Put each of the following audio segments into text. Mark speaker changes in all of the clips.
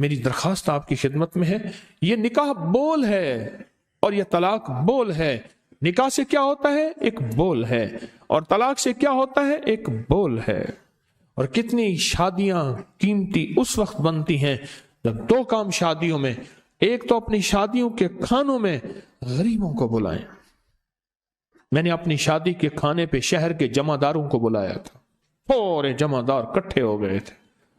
Speaker 1: میری درخواست آپ کی خدمت میں ہے، یہ نکاح بول ہے اور یہ طلاق بول ہے۔ نکاح سے کیا ہوتا ہے؟ ایک بول ہے، اور طلاق سے کیا ہوتا ہے؟ ایک بول ہے۔ اور کتنی شادیاں قیمتی اس وقت بنتی ہیں جب دو کام شادیوں میں، ایک تو اپنی شادیوں کے کھانوں میں غریبوں کو بلائیں۔ میں نے اپنی شادی کے کھانے پہ شہر کے جمع داروں کو بلایا تھا، پورے جمع دار اکٹھے ہو گئے تھے،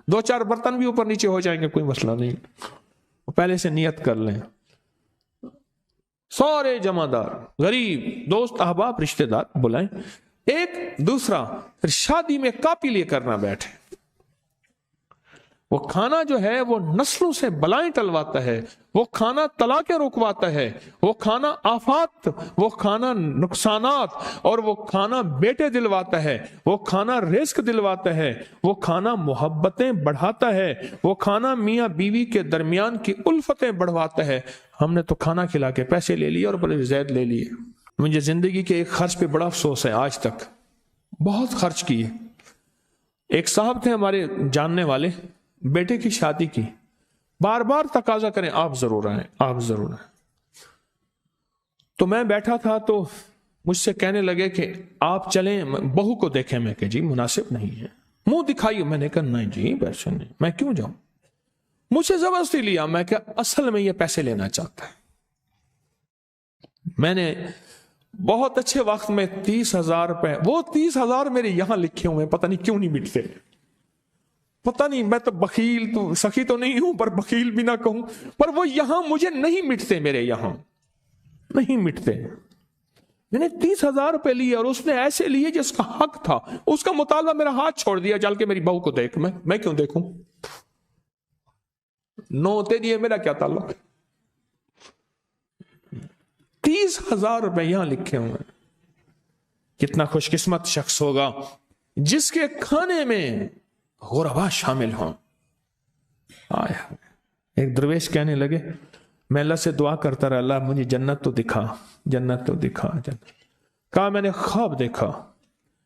Speaker 1: 2-4 برتن بھی اوپر نیچے ہو جائیں گے کوئی مسئلہ نہیں، پہلے سے نیت کر لیں۔ سارے جمع دار، غریب، دوست احباب، رشتہ دار بلائیں۔ ایک دوسرا پھر شادی میں کاپی لے کر نہ بیٹھے۔ وہ کھانا جو ہے وہ نسلوں سے بلائیں ٹلواتا ہے، وہ کھانا طلاقیں رکواتا ہے، وہ کھانا آفات، وہ کھانا نقصانات، اور وہ کھانا بیٹے دلواتا ہے، وہ کھانا رزق دلواتا ہے، وہ کھانا محبتیں بڑھاتا ہے، وہ کھانا میاں بیوی کے درمیان کی الفتیں بڑھواتا ہے۔ ہم نے تو کھانا کھلا کے پیسے لے لیے اور بڑے زید لے لیے۔ مجھے زندگی کے ایک خرچ پہ بڑا افسوس ہے، آج تک بہت خرچ کیے۔ ایک صاحب تھے ہمارے جاننے والے، بیٹے کی شادی کی، بار بار تقاضا کریں آپ ضرور آئیں، آپ ضرور آئیں۔ تو میں بیٹھا تھا تو مجھ سے کہنے لگے کہ آپ چلیں بہو کو دیکھیں۔ میں کہ جی مناسب نہیں ہے، منہ دکھائیے۔ میں نے کہا نہیں جی ویسے نہیں، میں کیوں جاؤں؟ مجھ سے زبردستی لیا۔ میں کہ اصل میں یہ پیسے لینا چاہتا ہے۔ میں نے بہت اچھے وقت میں 30,000 روپے، وہ 30,000 میرے یہاں لکھے ہوئے، پتہ نہیں کیوں نہیں مٹتے، پتہ نہیں، میں تو بخیل تو سخی تو نہیں ہوں، پر بخیل بھی نہ کہوں، پر وہ یہاں مجھے نہیں مٹتے، میرے یہاں نہیں مٹتے۔ میں نے 30,000 روپے لیے اور اس نے ایسے لیے جس کا حق تھا، اس کا مطالبہ میرا ہاتھ چھوڑ دیا، چل کے میری بہو کو دیکھ۔ میں کیوں دیکھوں؟ نوتے دیے، میرا کیا تعلق؟ 30,000 روپے یہاں لکھے ہوئے۔ کتنا خوش قسمت شخص ہوگا جس کے کھانے میں غربا شامل ہوں۔ ایک درویش کہنے لگے، میں اللہ سے دعا کرتا رہا، اللہ مجھے جنت تو دکھا، جنت تو دکھا، جنت۔ کہا میں نے خواب دیکھا،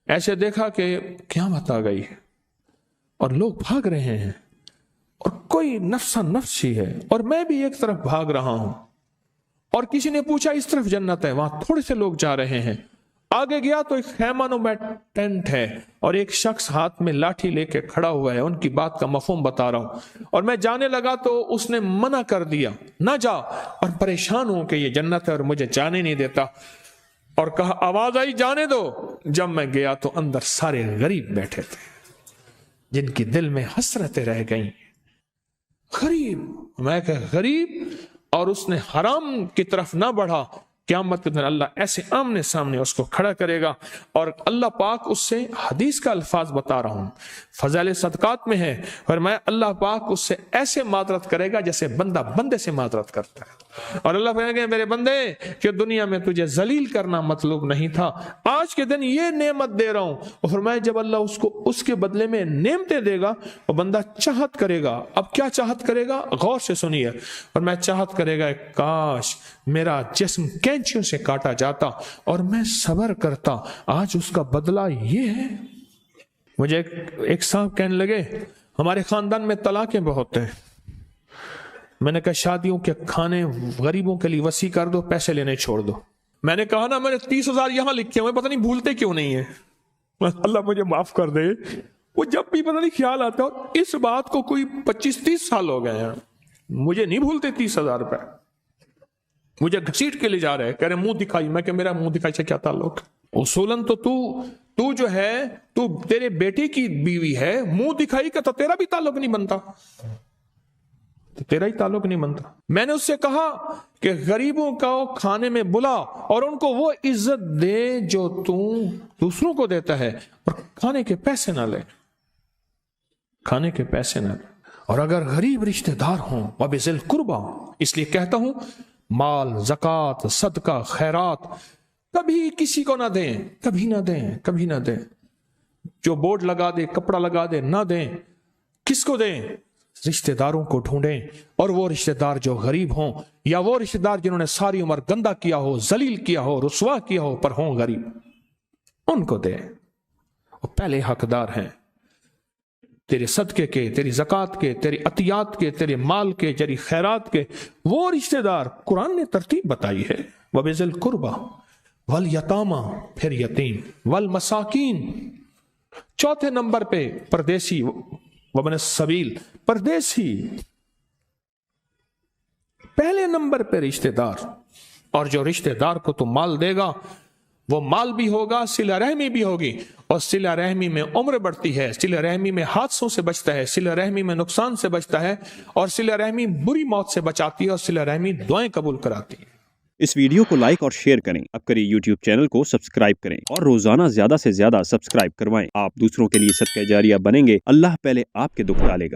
Speaker 1: ایسے دیکھا کہ قیامت آ گئی اور لوگ بھاگ رہے ہیں اور کوئی نفسا نفس ہی ہے، اور میں بھی ایک طرف بھاگ رہا ہوں، اور کسی نے پوچھا اس طرف جنت ہے، وہاں تھوڑے سے لوگ جا رہے ہیں۔ آگے گیا تو ایک خیمہ نما ٹینٹ ہے اور ایک شخص ہاتھ میں لاٹھی لے کے کھڑا ہوا ہے، ان کی بات کا مفہوم بتا رہا ہوں۔ اور میں جانے لگا تو اس نے منع کر دیا، نہ جا، اور پریشان ہوں کہ یہ جنت ہے اور مجھے جانے نہیں دیتا، اور کہا آواز آئی جانے دو۔ جب میں گیا تو اندر سارے غریب بیٹھے تھے جن کی دل میں حسرتیں رہ گئیں۔ غریب، میں کہ غریب، اور اس نے حرام کی طرف نہ بڑھا۔ قیامت کے دن اللہ ایسے آمنے سامنے اس کو کھڑا کرے گا، اور اللہ پاک اس سے، حدیث کا الفاظ بتا رہا ہوں، فضائل صدقات میں ہے، اور میں اللہ پاک اس سے ایسے معذرت کرے گا جیسے بندہ بندے سے معذرت کرتا ہے۔ اور اللہ کہیں گے میرے بندے کہ دنیا میں تجھے ذلیل کرنا مطلوب نہیں تھا، آج کے دن یہ نعمت دے رہا ہوں۔ اور فرمایا جب اللہ اس کو اس کے بدلے میں نعمتیں دے گا، وہ بندہ چاہت کرے گا۔ اب کیا چاہت کرے گا؟ غور سے سنیے۔ اور میں چاہت کرے گا کاش میرا جسم کینچیوں سے کاٹا جاتا اور میں صبر کرتا، آج اس کا بدلہ یہ ہے۔ مجھے ایک صاحب کہنے لگے ہمارے خاندان میں طلاقیں بہت ہیں۔ میں نے کہا شادیوں کے کھانے غریبوں کے لیے وسیع کر دو، پیسے لینے چھوڑ دو۔ میں نے کہا نا میں نے 30,000 یہاں لکھے ہوئے، پتہ نہیں بھولتے کیوں نہیں ہیں، اللہ مجھے معاف کر دے۔ وہ جب بھی پتہ نہیں خیال آتا، اس بات کو کوئی 25-30 سال ہو گئے ہیں، مجھے نہیں بھولتے 30,000 روپے، مجھے گھسیٹ کے لے جا رہے، کہہ رہے منہ دکھائی۔ میں کہ میرا منہ دکھائی سے کیا تعلق؟ اصولاً تو جو ہے تو تیرے بیٹے کی بیوی ہے، منہ دکھائی کا تو تیرا بھی تعلق نہیں بنتا، تو تیرا ہی تعلق نہیں بنتا۔ میں نے اس سے کہا کہ غریبوں کا کھانے میں بلا اور ان کو وہ عزت دے جو تو دوسروں کو دیتا ہے، اور کھانے کے پیسے نہ لے، کھانے کے پیسے نہ لے۔ اور اگر غریب رشتہ دار ہوں وبذل قربا، اس لیے کہتا ہوں مال، زکوٰۃ، صدقہ، خیرات کبھی کسی کو نہ دیں، کبھی نہ دیں، کبھی نہ دیں۔ جو بورڈ لگا دے، کپڑا لگا دے، نہ دیں۔ کس کو دیں؟ رشتہ داروں کو ڈھونڈیں، اور وہ رشتہ دار جو غریب ہوں، یا وہ رشتہ دار جنہوں نے ساری عمر گندا کیا ہو، ذلیل کیا ہو، رسوا کیا ہو، پر ہوں غریب، ان کو دیں، وہ پہلے حقدار ہیں۔ تیرے صدقے کے، تیری زکوٰۃ کے، تیری عطیات کے، تیرے مال کے، تیری خیرات کے، وہ رشتہ دار قرآن نے ترتیب بتائی ہے، وَبِذِی الْقُرْبَى وَالْیَتَامَى، پھر یتیم، وَالْمَسَاکِین، چوتھے نمبر پہ پردیسی، وَابْنِ السَّبِیل، پردیسی، پہلے نمبر پہ رشتہ دار۔ اور جو رشتہ دار کو تو مال دے گا وہ مال بھی ہوگا، صلہ رحمی بھی ہوگی، اور صلہ رحمی میں عمر بڑھتی ہے، صلہ رحمی میں حادثوں سے بچتا ہے، صلہ رحمی میں نقصان سے بچتا ہے، اور صلہ رحمی بری موت سے بچاتی ہے، اور صلہ رحمی دعائیں قبول کراتی ہے۔
Speaker 2: اس ویڈیو کو لائک اور شیئر کریں، اب کریں یوٹیوب چینل کو سبسکرائب کریں، اور روزانہ زیادہ سے زیادہ سبسکرائب کروائیں۔ آپ دوسروں کے لیے صدقہ جاریہ بنیں گے، اللہ پہلے آپ کے دکھ ڈالے گا۔